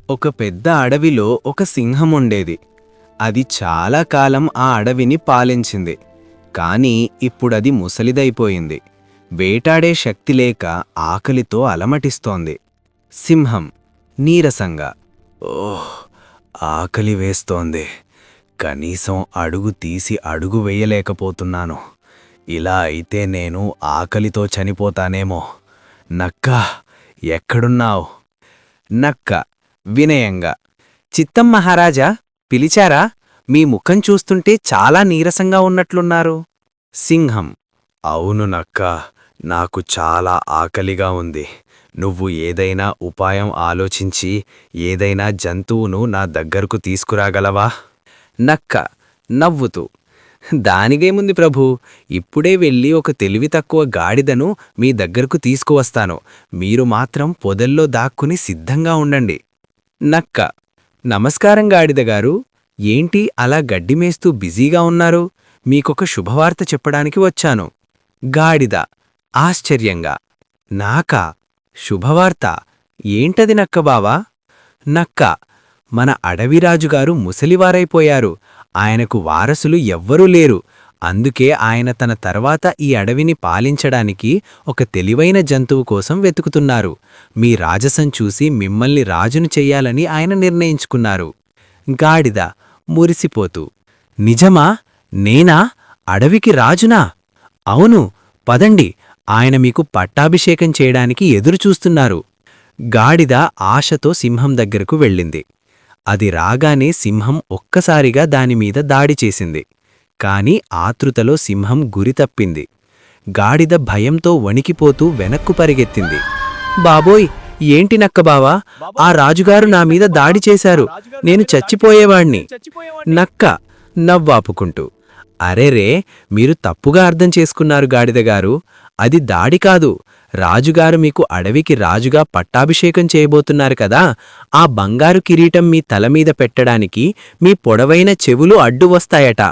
ఒక పెద్ద అడవిలో ఒక సింహం ఉండేది. అది చాలా కాలం ఆ అడవిని పాలించింది. కానీ ఇప్పుడది ముసలిదైపోయింది. వేటాడే శక్తి లేక ఆకలితో అలమటిస్తోంది. సింహం నీరసంగా, ఓహ్, ఆకలి వేస్తోంది. కనీసం అడుగు తీసి అడుగు వేయలేకపోతున్నాను. ఇలా అయితే నేను ఆకలితో చనిపోతానేమో. నక్కా, ఎక్కడున్నావ్? నక్క వినయంగా, చిత్తం మహారాజా, పిలిచారా? మీ ముఖం చూస్తుంటే చాలా నీరసంగా ఉన్నట్లున్నారు. సింహం, అవును నక్కా, నాకు చాలా ఆకలిగా ఉంది. నువ్వు ఏదైనా ఉపాయం ఆలోచించి ఏదైనా జంతువును నా దగ్గరకు తీసుకురాగలవా? నక్క నవ్వుతూ, దానికేముంది ప్రభూ, ఇప్పుడే వెళ్ళి ఒక తెలివి తక్కువ గాడిదను మీ దగ్గరకు తీసుకువస్తాను. మీరు మాత్రం పొదల్లో దాక్కుని సిద్ధంగా ఉండండి. నక్క, నమస్కారం గాడిదగారు. ఏంటి అలా గడ్డిమేస్తూ బిజీగా ఉన్నారు? మీకొక శుభవార్త చెప్పడానికి వచ్చాను. గాడిద ఆశ్చర్యంగా, నాకా? శుభవార్త? ఏంటది నక్కబావా? నక్క, మన అడవిరాజుగారు ముసలివారైపోయారు. ఆయనకు వారసులు ఎవ్వరూ లేరు. అందుకే ఆయన తన తర్వాత ఈ అడవిని పాలించడానికి ఒక తెలివైన జంతువు కోసం వెతుకుతున్నారు. మీ రాజసం చూసి మిమ్మల్ని రాజును చెయ్యాలని ఆయన నిర్ణయించుకున్నారు. గాడిద మురిసిపోతూ, నిజమా? నేనా అడవికి రాజునా? అవును, పదండి, ఆయన మీకు పట్టాభిషేకం చేయడానికి ఎదురుచూస్తున్నారు. గాడిద ఆశతో సింహం దగ్గరకు వెళ్ళింది. అది రాగానే సింహం ఒక్కసారిగా దానిమీద దాడి చేసింది. కాని ఆతృతలో సింహం గురి తప్పింది. గాడిద భయంతో వణికిపోతూ వెనక్కు పరిగెత్తింది. బాబోయ్, ఏంటి నక్కబావా, ఆ రాజుగారు నా మీద దాడి చేశారు. నేను చచ్చిపోయేవాణ్ణి. నక్క నవ్వాపుకుంటూ, అరెరే, మీరు తప్పుగా అర్థం చేసుకున్నారు గాడిదగారు. అది దాడి కాదు. రాజుగారు మీకు అడవికి రాజుగా పట్టాభిషేకం చేయబోతున్నారు కదా. ఆ బంగారు కిరీటం మీ తలమీద పెట్టడానికి మీ పొడవైన చెవులు అడ్డు వస్తాయట.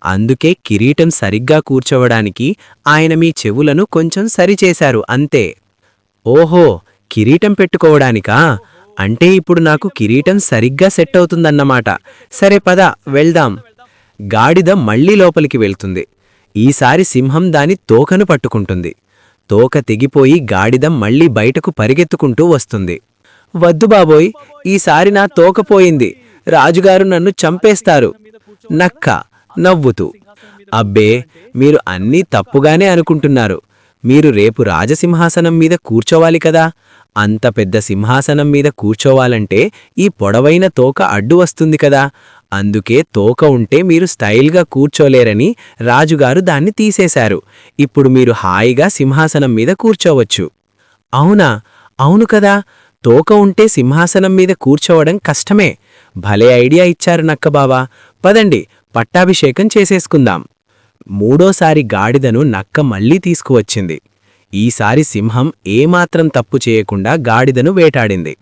అందుకే కిరీటం సరిగ్గా కూర్చోవడానికి ఆయన మీ చెవులను కొంచెం సరిచేశారు అంతే. ఓహో, కిరీటం పెట్టుకోవడానికా? అంటే ఇప్పుడు నాకు కిరీటం సరిగ్గా సెట్ అవుతుందన్నమాట. సరే పద, వెళ్దాం. గాడిద మళ్లీ లోపలికి వెళ్తుంది. ఈసారి సింహం దాని తోకను పట్టుకుంటుంది. తోక తెగిపోయి గాడిద మళ్లీ బయటకు పరిగెత్తుకుంటూ వస్తుంది. వద్దు బాబోయ్, ఈసారి నా తోకపోయింది. రాజుగారు నన్ను చంపేస్తారు. నక్క నవ్వుతూ, అబ్బే, మీరు అన్నీ తప్పుగానే అనుకుంటున్నారు. మీరు రేపు రాజసింహాసనం మీద కూర్చోవాలి కదా. అంత పెద్ద సింహాసనం మీద కూర్చోవాలంటే ఈ పొడవైన తోక అడ్డు వస్తుంది కదా. అందుకే తోక ఉంటే మీరు స్టైల్గా కూర్చోలేరని రాజుగారు దాన్ని తీసేశారు. ఇప్పుడు మీరు హాయిగా సింహాసనం మీద కూర్చోవచ్చు. అవునా? అవును కదా, తోక ఉంటే సింహాసనం మీద కూర్చోవడం కష్టమే. భలే ఐడియా ఇచ్చారు నక్కబావా. పదండి, పట్టాభిషేకం చేసేసుకుందాం. మూడోసారి గాడిదను నక్క మళ్లీ తీసుకువచ్చింది. ఈసారి సింహం ఏమాత్రం తప్పు చేయకుండా గాడిదను వేటాడింది.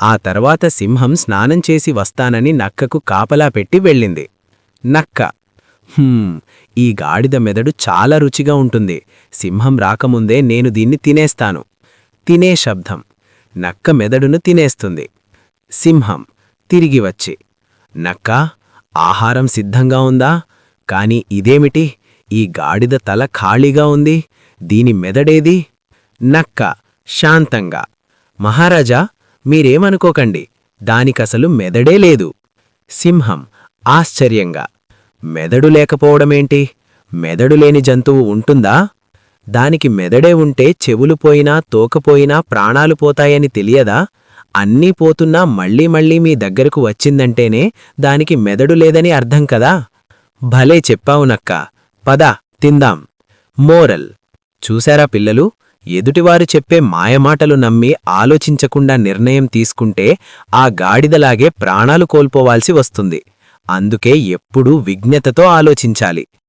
ఆ తర్వాత సింహం స్నానం చేసి వస్తానని నక్కకు కాపలా పెట్టి వెళ్ళింది. నక్క, ఈ గాడిద మెదడు చాలా రుచిగా ఉంటుంది. సింహం రాకముందే నేను దీన్ని తినేస్తాను. తినే శబ్దం. నక్క మెదడును తినేస్తుంది. సింహం తిరిగి వచ్చి, నక్కా, ఆహారం సిద్ధంగా ఉందా? కాని ఇదేమిటి, ఈ గాడిద తల ఖాళీగా ఉంది. దీని మెదడేది? నక్క శాంతంగా, మహారాజా, మీరేమనుకోకండి, దానికసలు మెదడే లేదు. సింహం ఆశ్చర్యంగా, మెదడు లేకపోవడమేంటి? మెదడు లేని జంతువు ఉంటుందా? దానికి మెదడే ఉంటే చెవులు పోయినా తోకపోయినా ప్రాణాలు పోతాయని తెలియదా? అన్నీ పోతున్నా మళ్లీ మళ్లీ మీ దగ్గరకు వచ్చిందంటేనే దానికి మెదడు లేదని అర్థం కదా. భలే చెప్పావు నక్కా. పద, తిందాం. మోరల్. చూశారా పిల్లలు, ఎదుటివారు చెప్పే మాయమాటలు నమ్మి ఆలోచించకుండా నిర్ణయం తీసుకుంటే ఆ గాడిదలాగే ప్రాణాలు కోల్పోవాల్సి వస్తుంది. అందుకే ఎప్పుడూ విజ్ఞతతో ఆలోచించాలి.